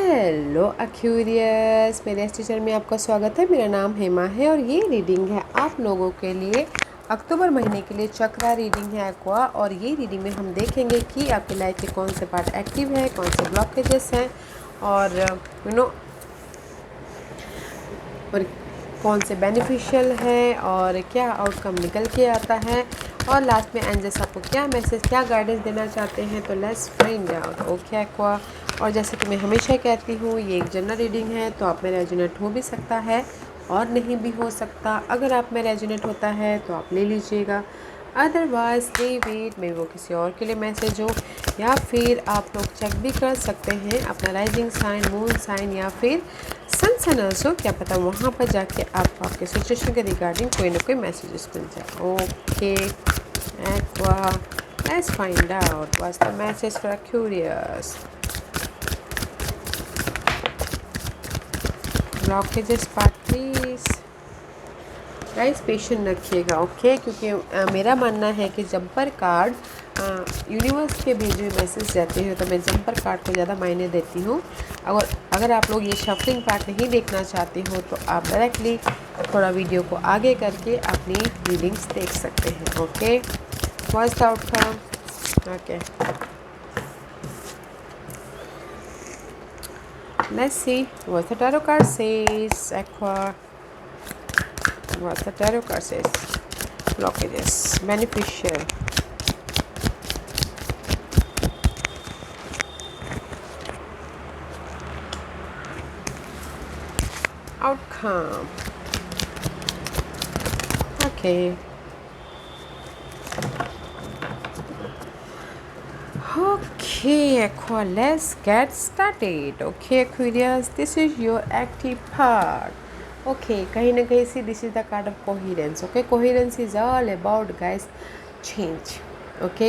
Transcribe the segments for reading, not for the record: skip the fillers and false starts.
Hello Aquarius, मेरे इस teacher में आपका स्वागत है। मेरा नाम हेमा है और ये रीडिंग है आप लोगों के लिए अक्टूबर महीने के लिए चक्रा रीडिंग है एक्वा। और ये रीडिंग में हम देखेंगे कि आपकी लाइफ के कौन से पार्ट एक्टिव है, कौन से ब्लॉकेजेस हैं और और कौन से बेनिफिशियल है और क्या आउटकम निकल के आता है और लास्ट में एंजल्स आपको क्या मैसेज, क्या गाइडेंस देना चाहते हैं। तो let's find out. Okay aqua. और जैसे कि मैं हमेशा कहती हूँ, ये एक जनरल रीडिंग है तो आप में रेजोनेट हो भी सकता है और नहीं भी हो सकता। अगर आप में रेजोनेट होता है तो आप ले लीजिएगा, अदरवाइज लीव इट, मे वो किसी और के लिए मैसेज हो। या फिर आप लोग चेक भी कर सकते हैं अपना राइजिंग साइन, मून साइन या फिर सन साइन ऑल्सो, क्या पता वहाँ पर जाके आपको आपके सिचुएशन के रिगार्डिंग कोई ना कोई मैसेजेस मिल जाए। Okay aqua, let's find out what's the message for curious. Blockages part please guys, patient रखिएगा ओके, क्योंकि मेरा मानना है कि जंपर कार्ड यूनिवर्स के भेजे हुए मैसेज रहते हैं तो मैं जंपर कार्ड को ज़्यादा मायने देती हूँ। अगर आप लोग ये शफलिंग पार्ट नहीं देखना चाहते हो तो आप डायरेक्टली थोड़ा वीडियो को आगे करके अपनी रीडिंग्स देख सकते हैं। Okay, what's the outcome. Okay, let's see what the tarot card says aqua. What the tarot card says? Blockages, beneficial, outcome. Okay. Okay, Aqua, let's get started. Okay, Aquarius, this is your active part. Okay, कहीं ना कहीं से this is the card of coherence. Okay, coherence is all about guys change. Okay,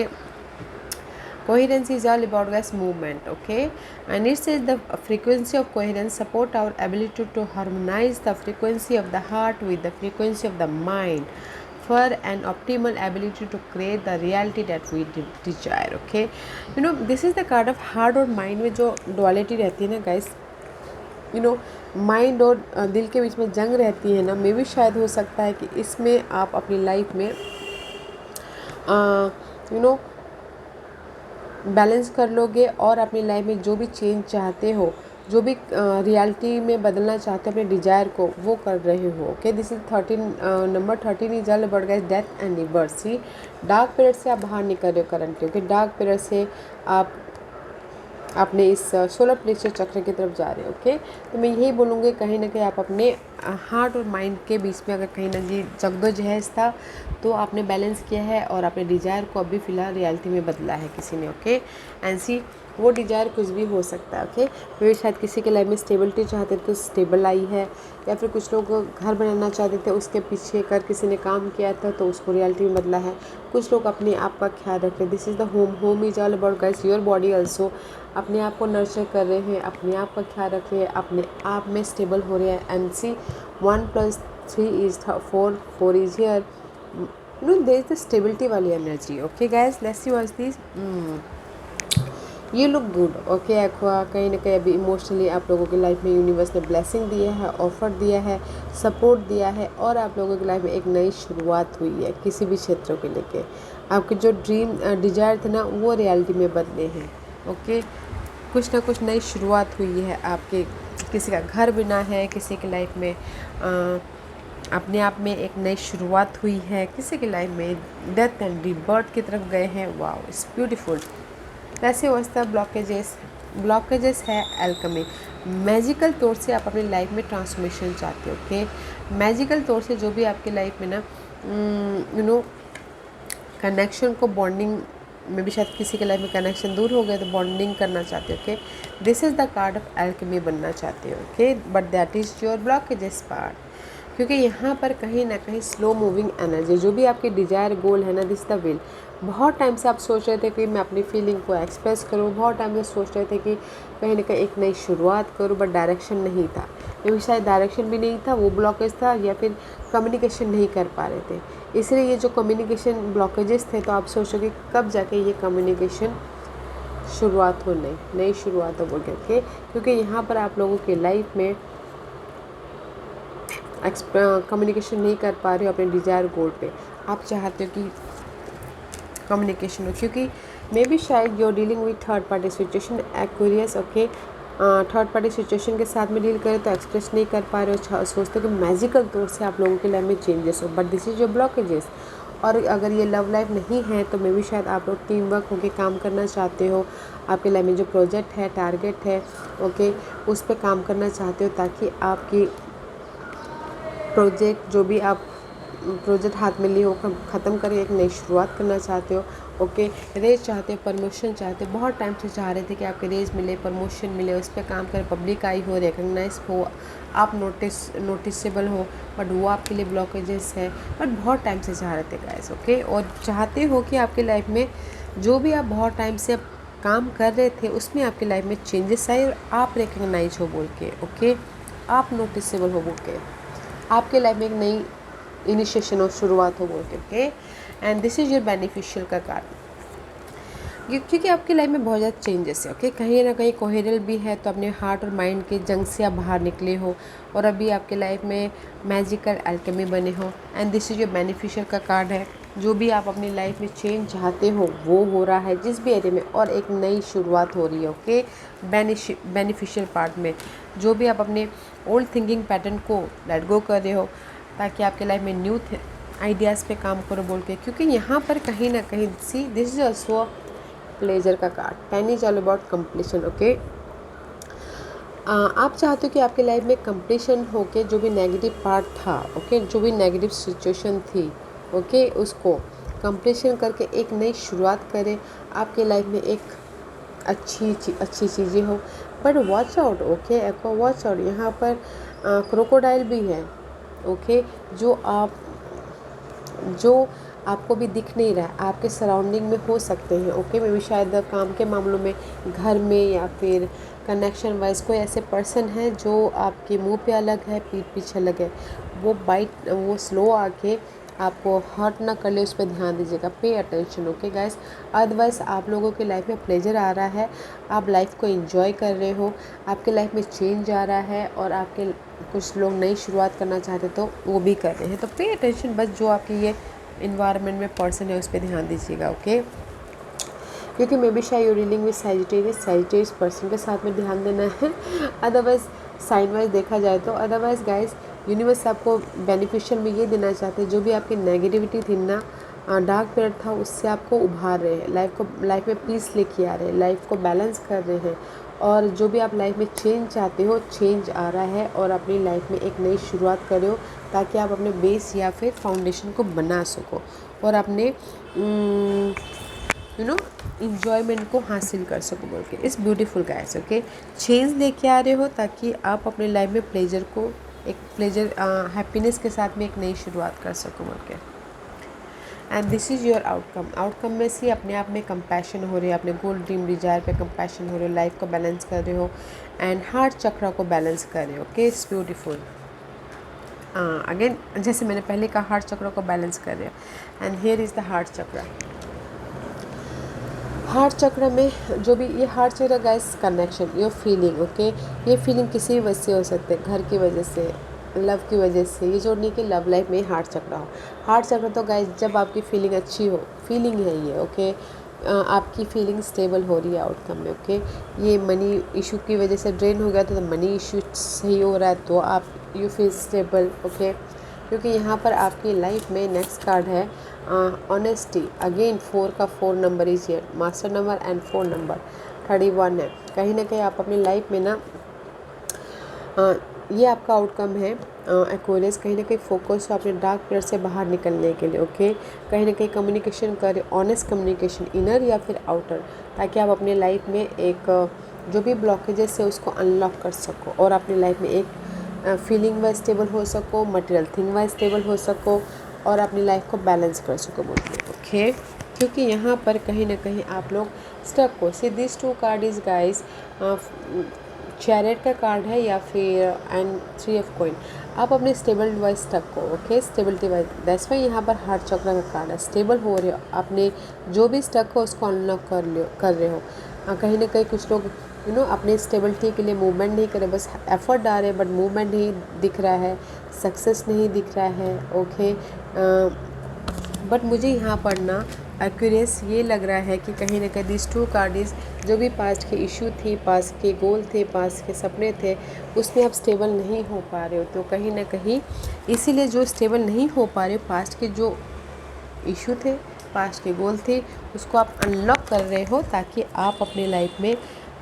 coherence is all about guys movement. Okay, and it says the frequency of coherence support our ability to harmonize the frequency of the heart with the frequency of the mind for an optimal ability to create the reality that we desire. Okay, you know this is the card of heart और mind में जो duality रहती है ना guys, mind और दिल के बीच में जंग रहती है ना, मे भी शायद हो सकता है कि इसमें आप अपनी लाइफ में बैलेंस कर लोगे और अपनी लाइफ में जो भी चेंज चाहते हो, जो भी रियलिटी में बदलना चाहते हो अपने डिजायर को, वो कर रहे हो। Okay, this is 13 number 13 is all about guys death and rebirth. See dark period से आप बाहर निकल रहे हो करंटली। ओके, डार्क पीरियड से आप अपने इस सोलर प्लेक्सस चक्र की तरफ जा रहे हो। ओके, तो मैं यही बोलूँगी कहीं ना कहीं आप अपने हार्ट और माइंड के बीच में अगर कहीं ना कहीं जगदोजहद था तो आपने बैलेंस किया है और अपने डिज़ायर को अभी फ़िलहाल रियलिटी में बदला है किसी ने। ओके, एंड सी वो डिज़ायर कुछ भी हो सकता है। ओके, फिर शायद किसी के लाइफ में स्टेबिलिटी चाहते थे तो स्टेबल आई है, या फिर कुछ लोग घर बनाना चाहते थे उसके पीछे कर किसी ने काम किया था तो उसको रियलिटी में बदला है। कुछ लोग अपने आप का ख्याल रख रहे हैं। This is the home, home is all about guys your body also. अपने आप को नर्चर कर रहे हैं, अपने आप का ख्याल रख रहे हैं, अपने आप में स्टेबल हो रहे हैं। And C 1+3 is 4, 4 is here, there is the stability वाली energy. Okay guys, let's see what's this. You look good. Okay aqua, कहीं ना कहीं अभी इमोशनली आप लोगों की लाइफ में यूनिवर्स ने ब्लेसिंग दिया है, ऑफर दिया है, सपोर्ट दिया है और आप लोगों की लाइफ में एक नई शुरुआत हुई है किसी भी क्षेत्रों के लेके। आपके जो ड्रीम डिजायर थे ना वो रियलिटी में बदले हैं। ओके, कुछ ना कुछ नई शुरुआत हुई है आपके, किसी का घर बना है, किसी की लाइफ में अपने आप में एक नई शुरुआत हुई है, किसी की लाइफ में डेथ एंड रीबर्थ की तरफ गए हैं। Wow, it's beautiful. वैसे वैसा ब्लॉकेजेस है एल्केमी। मैजिकल तौर से आप अपनी लाइफ में ट्रांसफॉर्मेशन चाहते हो। ओके, मैजिकल तौर से जो भी आपकी लाइफ में ना कनेक्शन को, बॉन्डिंग में भी शायद किसी के लाइफ में कनेक्शन दूर हो गए तो बॉन्डिंग करना चाहते हो। Okay, this is the card of alchemy बनना चाहते हो। Okay, but that is your blockages part, क्योंकि यहाँ पर कहीं ना कहीं स्लो मूविंग एनर्जी, जो भी आपके डिज़ायर गोल है ना, दिस द विल। बहुत टाइम से आप सोच रहे थे कि मैं अपनी फीलिंग को एक्सप्रेस करूँ, बहुत टाइम से सोच रहे थे कि कहीं ना कहीं एक नई शुरुआत करूँ, बट डायरेक्शन नहीं था। क्योंकि शायद डायरेक्शन भी नहीं था, वो ब्लॉकेज था, या फिर कम्युनिकेशन नहीं कर पा रहे थे। इसलिए ये जो कम्युनिकेशन ब्लॉकेजेस थे, तो आप सोचोगे कब जाके ये कम्युनिकेशन शुरुआत हो, नई शुरुआत हो बोल के, क्योंकि यहाँ पर आप लोगों की लाइफ में कम्युनिकेशन नहीं कर पा रहे हो अपने डिज़ायर गोल पे। आप चाहते हो कि कम्युनिकेशन हो, क्योंकि मे बी शायद you're dealing with third party situation Aquarius. Okay, third party situation के साथ में डील करें तो एक्सप्रेस नहीं कर पा रहे हो, सोचते हो कि मैजिकल तौर से आप लोगों के लाइफ में चेंजेस हो, but this is your blockages. और अगर ये लव लाइफ नहीं है तो मे बी शायद आप लोग टीम वर्क होकर काम करना चाहते हो। आपके लाइफ में जो प्रोजेक्ट है, टारगेट है, ओके, उस पर काम करना चाहते हो, ताकि आपकी प्रोजेक्ट जो भी आप प्रोजेक्ट हाथ में लिए हो ख़त्म करें, एक नई शुरुआत करना चाहते हो। ओके, रेज चाहते हो, प्रमोशन चाहते हो, बहुत टाइम से चाह रहे थे कि आपके रेज मिले, प्रमोशन मिले, उस पर काम करें, पब्लिक आई हो, रिकग्नाइज हो, आप नोटिसेबल हो, बट वो आपके लिए ब्लॉकेजेस है, बट बहुत टाइम से चाह रहे थे गाइस। ओके, और चाहते हो कि आपकी लाइफ में जो भी आप बहुत टाइम से काम कर रहे थे उसमें आपकी लाइफ में चेंजेस आए और आप रिकग्नाइज हो बोल के, ओके, आप नोटिसेबल हो बोल के, आपके लाइफ में एक नई इनिशिएशन और शुरुआत हो बोल के, okay. And this is your beneficial का कार्ड, क्योंकि आपकी लाइफ में बहुत ज़्यादा चेंजेस है। ओके, कहीं ना कहीं कोहेरल भी है, तो अपने हार्ट और माइंड के जंग से आप बाहर निकले हो और अभी आपके लाइफ में मैजिकल एल्केमी बने हो। And this is your beneficial का कार्ड है, जो भी आप अपनी लाइफ में चेंज चाहते हो वो हो रहा है जिस भी एरिया में, और एक नई शुरुआत हो रही है। ओके, बेनिफिशियल पार्ट में जो भी आप अपने ओल्ड थिंकिंग पैटर्न को लेट गो कर रहे हो, ताकि आपके लाइफ में न्यू आइडियाज़ पे काम करो बोल के, क्योंकि यहाँ पर कहीं ना कहीं see this is also pleasure का card, pain is all about completion. Okay, आप चाहते हो कि आपकी लाइफ में कंप्लीशन हो के जो भी नेगेटिव पार्ट था, ओके, जो भी नेगेटिव सिचुएशन थी, ओके, उसको कंप्लीशन करके एक नई शुरुआत करें, आपके लाइफ में एक अच्छी चीज़ें हो। But watch out, okay, aqua watch out, यहाँ पर क्रोकोडाइल भी है, ओके, जो आपको भी दिख नहीं रहा है, आपके सराउंडिंग में हो सकते हैं। ओके, मे भी शायद काम के मामलों में, घर में, या फिर कनेक्शन वाइज कोई ऐसे पर्सन है जो आपके मुंह पे अलग है, पीठ पीछे अलग है, वो स्लो आके आपको हर्ट ना कर ले, उस पर ध्यान दीजिएगा, पे अटेंशन। ओके गाइस, अदरवाइज आप लोगों की लाइफ में प्लेजर आ रहा है, आप लाइफ को एंजॉय कर रहे हो, आपके लाइफ में चेंज आ रहा है, और आपके कुछ लोग नई शुरुआत करना चाहते तो वो भी कर रहे हैं। तो पे अटेंशन, बस जो आपकी ये इन्वायरमेंट में पर्सन है उस पर ध्यान दीजिएगा। ओके, क्योंकि मे बी शायद you dealing with Sagittarius person के साथ में ध्यान देना है। अदरवाइज साइन वाइज देखा जाए तो, अदरवाइज गाइज यूनिवर्स आपको बेनिफिशियल में ये देना चाहते हैं, जो भी आपकी नेगेटिविटी थी ना, डार्क पीरियड था, उससे आपको उभार रहे हैं, लाइफ में पीस लेके आ रहे हैं, लाइफ को बैलेंस कर रहे हैं, और जो भी आप लाइफ में चेंज चाहते हो, चेंज आ रहा है, और अपनी लाइफ में एक नई शुरुआत करो, ताकि आप अपने बेस या फिर फाउंडेशन को बना सको और अपने इंजॉयमेंट को हासिल कर सको बोल के। इस ब्यूटीफुल गाइस, ओके, चेंज लेके आ रहे हो ताकि आप अपने लाइफ में प्लेजर हैप्पीनेस के साथ में एक नई शुरुआत कर सको बोल के। And this is your outcome में से अपने आप में कंपैशन हो रही है, अपने गोल ड्रीम डिजायर पे कंपैशन हो रही है, लाइफ को बैलेंस कर रहे हो, एंड हार्ट चक्र को बैलेंस कर रहे हो। Okay, it's beautiful. अगेन जैसे मैंने पहले कहा, हार्ट चक्र को बैलेंस कर रहे हो, and here is the heart चक्र। हार्ट चक्र में जो भी ये हार्ट चक्र guys, connection, your feeling, okay, ये फीलिंग किसी भी वजह से हो सकते हैं, घर की वजह से, लव की वजह से, ये जोड़ने की लव लाइफ में हार्ट चक्र हो। हार्ट चक्र तो गाइस जब आपकी फीलिंग अच्छी हो, फीलिंग है ये, ओके, आपकी फीलिंग स्टेबल हो रही है आउटकम में। ओके, ये मनी इशू की वजह से ड्रेन हो गया तो मनी इशू सही हो रहा है तो आप यू फील स्टेबल। ओके, क्योंकि यहाँ पर आपकी लाइफ में नेक्स्ट कार्ड है ऑनेस्टी। अगेन 4 का 4 number is here, master number and 4 number 31 है। कहीं ना कहीं आप अपनी लाइफ में ना ये आपका आउटकम है एक्वेरियस, कहीं ना कहीं फोकस हो अपने डार्क पीरियड से बाहर निकलने के लिए। ओके, कहीं ना कहीं कम्युनिकेशन करें, ऑनेस्ट कम्युनिकेशन, इनर या फिर आउटर, ताकि आप अपने लाइफ में एक जो भी ब्लॉकेजेस है उसको अनलॉक कर सको और अपनी लाइफ में एक फीलिंग वाइज स्टेबल हो सको, मटेरियल थिंग वाइज स्टेबल हो सको और अपनी लाइफ को बैलेंस कर सको बोलते हैं। ओके, क्योंकि यहाँ पर कहीं ना कहीं आप लोग स्टक हो। See this 2 card is guys, chariot का कार्ड है या फिर एंड 3 ऑफ कॉइन। आप अपने स्टेबल वाइज स्टक हो। Okay, stability wise, that's why यहाँ पर हार्ट चक्र का कार्ड है। स्टेबल हो रहे हो, आपने जो भी स्टक हो उसको अनलॉक कर रहे हो। कहीं ना कहीं कुछ लोग अपने स्टेबिलिटी के लिए मूवमेंट नहीं कर रहे, बस एफर्ट डाल रहे हैं बट मूवमेंट नहीं दिख रहा है, सक्सेस नहीं दिख रहा है। ओके, बट मुझे यहाँ पर ना एक्यूरेस ये लग रहा है कि कहीं ना कहीं दिस टू कार्ड्स जो भी पास्ट के इशू थे, पास्ट के गोल थे, पास्ट के सपने थे, उसमें आप स्टेबल नहीं हो पा रहे हो। तो कहीं ना कहीं इसीलिए जो स्टेबल नहीं हो पा रहे हो, पास्ट के जो इशू थे, पास्ट के गोल थे, उसको आप अनलॉक कर रहे हो ताकि आप अपने लाइफ में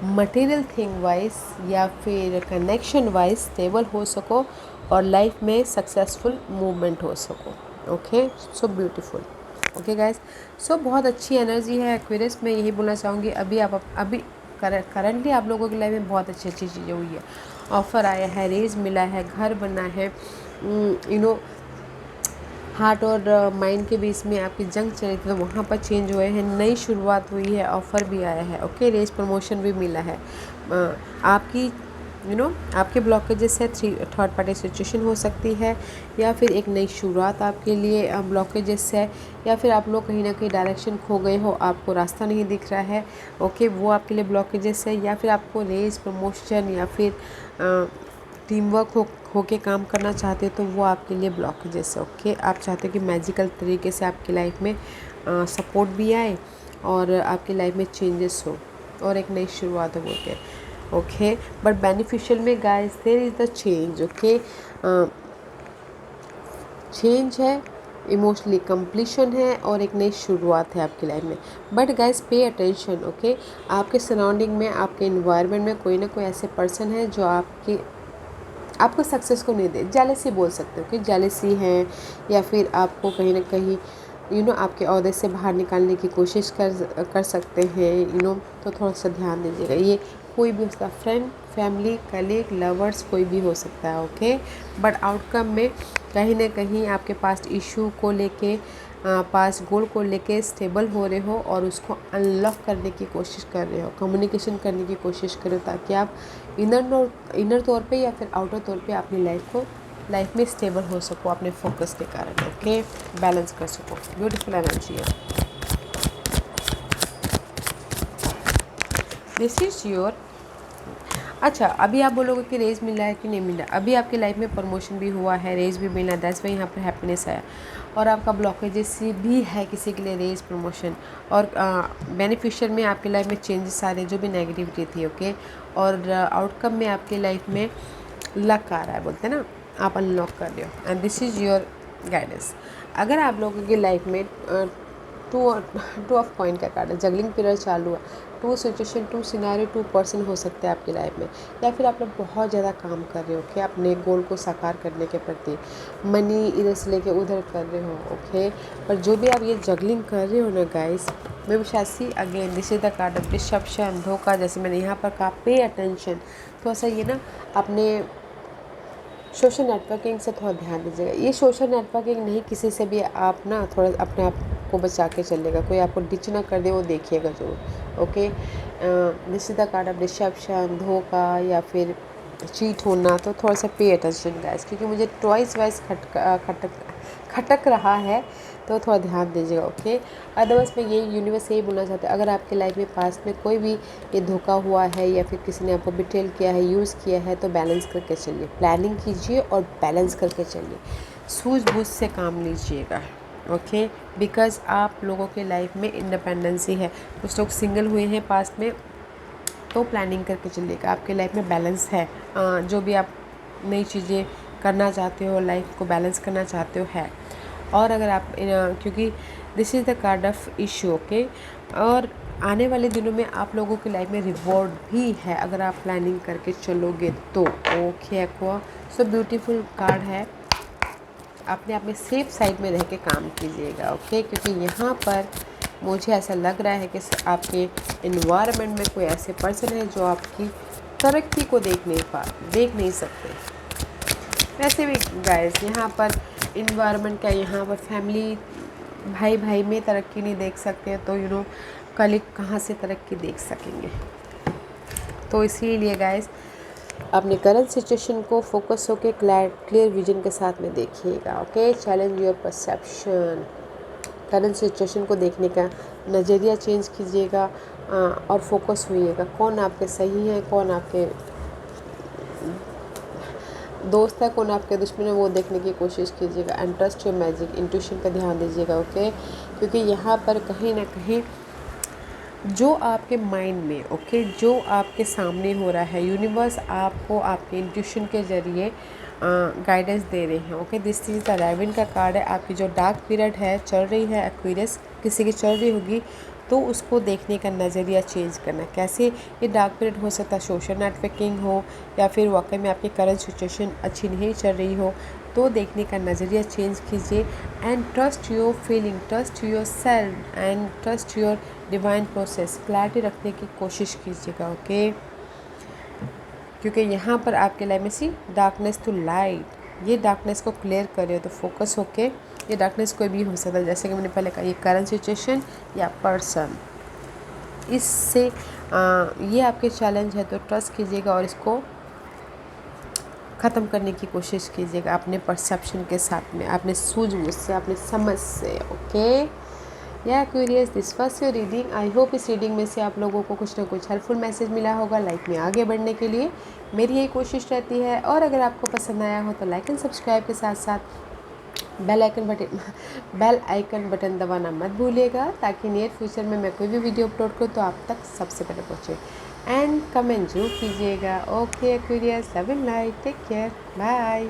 मटेरियल थिंग वाइज या फिर कनेक्शन वाइज स्टेबल हो सको और लाइफ में सक्सेसफुल मूवमेंट हो सको। Okay, so beautiful. Okay guys, so बहुत अच्छी एनर्जी है एक्वेरियस में, यही बोलना चाहूँगी। अभी करंटली आप लोगों की लाइफ में बहुत अच्छी अच्छी चीज़ें हुई है, ऑफ़र आया है, रेज मिला है, घर बना है, हार्ट और माइंड के बीच में आपकी जंग चली थी तो वहाँ पर चेंज हुए हैं, नई शुरुआत हुई है, ऑफ़र भी आया है। ओके, रेज प्रमोशन भी मिला है। आपकी आपके ब्लॉकेजेस है, थर्ड पार्टी सिचुएशन हो सकती है, या फिर एक नई शुरुआत आपके लिए ब्लॉकेजेस है, या फिर आप लोग कहीं ना कहीं डायरेक्शन खो गए हो, आपको रास्ता नहीं दिख रहा है। ओके, वो आपके लिए ब्लॉकेजेस है, या फिर आपको रेज प्रमोशन या फिर टीम वर्क होके काम करना चाहते हो तो वो आपके लिए ब्लॉकेजेस है। ओके, आप चाहते हो कि मैजिकल तरीके से आपकी लाइफ में सपोर्ट भी आए और आपकी लाइफ में चेंजेस हो और एक नई शुरुआत हो बोलते हैं। ओके, बट बेनिफिशियल में guys there is the change. Okay, change है, इमोशनली कंप्लीशन है और एक नई शुरुआत है आपकी लाइफ में। But guys pay attention. Okay, आपके सराउंडिंग में, आपके इन्वायरमेंट में कोई ना कोई ऐसे पर्सन है जो आपको सक्सेस को नहीं दे, जेलसी बोल सकते हो कि जेलसी है, या फिर आपको कहीं ना कहीं आपके ओहदे से बाहर निकालने की कोशिश कर सकते हैं। तो थोड़ा सा ध्यान दीजिएगा। ये कोई भी उसका फ्रेंड, फैमिली, कलीग, लवर्स कोई भी हो सकता है। ओके, बट आउटकम में कहीं ना कहीं आपके पास्ट इशू को लेके, पास गोल को लेके स्टेबल हो रहे हो और उसको अनलॉक करने की कोशिश कर रहे हो, कम्युनिकेशन करने की कोशिश कर रहे हो, ताकि आप इनर तौर पे या फिर आउटर तौर पे अपनी लाइफ में स्टेबल हो सको अपने फोकस के कारण। ओके, बैलेंस कर सको। ब्यूटीफुल एनर्जी है। This is your. अच्छा, अभी आप बोलोगे कि रेज मिला है कि नहीं मिला। अभी आपकी लाइफ में प्रमोशन भी हुआ है, रेज भी मिला, दैट्स वाई यहाँ पर हैप्पीनेस है। और आपका ब्लॉकेजेस भी है किसी के लिए, रेज, प्रमोशन और बेनिफिशियल में आपकी लाइफ में चेंजेस आ रहे जो भी नेगेटिविटी थी। ओके, और आउटकम में आपकी लाइफ में लक आ रहा है, बोलते हैं ना, आप अनलॉक कर रहे हो and this is your guidance. अगर आप लोगों की लाइफ में टू ऑफ कॉइन का कार्ड है, जगलिंग पीरियड चालू है, two situation, two scenario, two person हो सकते हैं आपकी लाइफ में, या फिर आप लोग बहुत ज़्यादा काम कर रहे हो कि अपने गोल को साकार करने के प्रति, मनी इधर से लेके उधर कर रहे हो। ओके, पर जो भी आप ये जगलिंग कर रहे हो ना गाइस, मैं विशासी again this is the card of deception, धोखा, जैसे मैंने यहाँ पर कहा पे अटेंशन। थोड़ा सा ये ना अपने सोशल नेटवर्किंग से थोड़ा ध्यान दीजिएगा। ये सोशल नेटवर्किंग नहीं, किसी से भी आप ना थोड़ा अपने आप को बचा के चलेगा, कोई आपको डिच ना कर दे, वो देखिएगा जरूर। Okay, this is the card of deception, धोखा या फिर चीट होना। तो थोड़ा सा पे अटेंशन गाइस, क्योंकि मुझे ट्वाइस वाइज खटक रहा है, तो थोड़ा ध्यान दीजिएगा। ओके, अदरवाइज मैं यही यूनिवर्स यही बोलना चाहते हैं, अगर आपके लाइफ में पास्ट में कोई भी ये धोखा हुआ है या फिर किसी ने आपको बिट्रेल किया है, यूज़ किया है, तो बैलेंस करके चलिए, प्लानिंग कीजिए और बैलेंस करके चलिए, सूझबूझ से काम लीजिएगा। ओके, बिकॉज आप लोगों के लाइफ में इंडिपेंडेंसी है। कुछ लोग सिंगल हुए हैं पास्ट में, तो प्लानिंग करके चलिएगा, आपके लाइफ में बैलेंस है। जो भी आप नई चीज़ें करना चाहते हो, लाइफ को बैलेंस करना चाहते हो है। और अगर आप क्योंकि this is the card of issue. Okay, और आने वाले दिनों में आप लोगों की लाइफ में रिवॉर्ड भी है अगर आप प्लानिंग करके चलोगे तो। Okay aqua, so beautiful card है। अपने आप में सेफ साइड में रह के काम कीजिएगा। ओके, क्योंकि यहाँ पर मुझे ऐसा लग रहा है कि आपके इन्वायरमेंट में कोई ऐसे पर्सन है जो आपकी तरक्की को देख नहीं सकते। वैसे भी गाइस यहाँ पर इन्वायरमेंट का, यहाँ पर फैमिली, भाई भाई में तरक्की नहीं देख सकते, तो कल कहाँ से तरक्की देख सकेंगे। तो इसीलिए गाइस अपने करंट सिचुएशन को फोकस होकर क्लियर विजन के साथ में देखिएगा। Okay, challenge your perception, current situation को देखने का नज़रिया चेंज कीजिएगा और फोकस होइएगा कौन आपके सही है, कौन आपके दोस्त है, कौन आपके दुश्मन है, वो देखने की कोशिश कीजिएगा। And trust your magic, intuition पर ध्यान दीजिएगा। ओके, क्योंकि यहाँ पर कहीं ना कहीं जो आपके माइंड में जो आपके सामने हो रहा है, यूनिवर्स आपको आपके इंट्यूशन के ज़रिए गाइडेंस दे रहे हैं। ओके, दिस इज़ द राइविन का कार्ड है। आपकी जो डार्क पीरियड है चल रही है, एक्वेरियस किसी की चल रही होगी, तो उसको देखने का नज़रिया चेंज करना। कैसे ये डार्क पीरियड हो सकता है, सोशल नेटवर्किंग हो या फिर वाकई में आपकी करंट सिचुएशन अच्छी नहीं चल रही हो, तो देखने का नज़रिया चेंज कीजिए। And trust your feeling, trust your self and trust your divine process. Clarity रखने की कोशिश कीजिएगा। ओके, क्योंकि यहाँ पर आपके लाइफ में सी डार्कनेस टू लाइट, ये डार्कनेस को क्लियर करिए। तो फोकस होके, ये डार्कनेस कोई भी हो सकता है, जैसे कि मैंने पहले कहा, ये करंट सिचुएशन या पर्सन, इससे ये आपके चैलेंज है। तो ट्रस्ट कीजिएगा और इसको ख़त्म करने की कोशिश कीजिएगा अपने परसेप्शन के साथ में, अपने सूझबूझ से, अपने समझ से। ओके या curious, this was your reading. I hope इस रीडिंग में से आप लोगों को कुछ ना कुछ हेल्पफुल मैसेज मिला होगा लाइफ में आगे बढ़ने के लिए। मेरी यही कोशिश रहती है। और अगर आपको पसंद आया हो तो लाइक एंड सब्सक्राइब के साथ साथ बेल आइकन बटन दबाना मत भूलिएगा, ताकि नियर फ्यूचर में मैं कोई भी वीडियो अपलोड करूँ तो आप तक सबसे पहले पहुँचे। एंड कमेंट जरूर कीजिएगा। Okay Aquarius, love and light, take care, bye.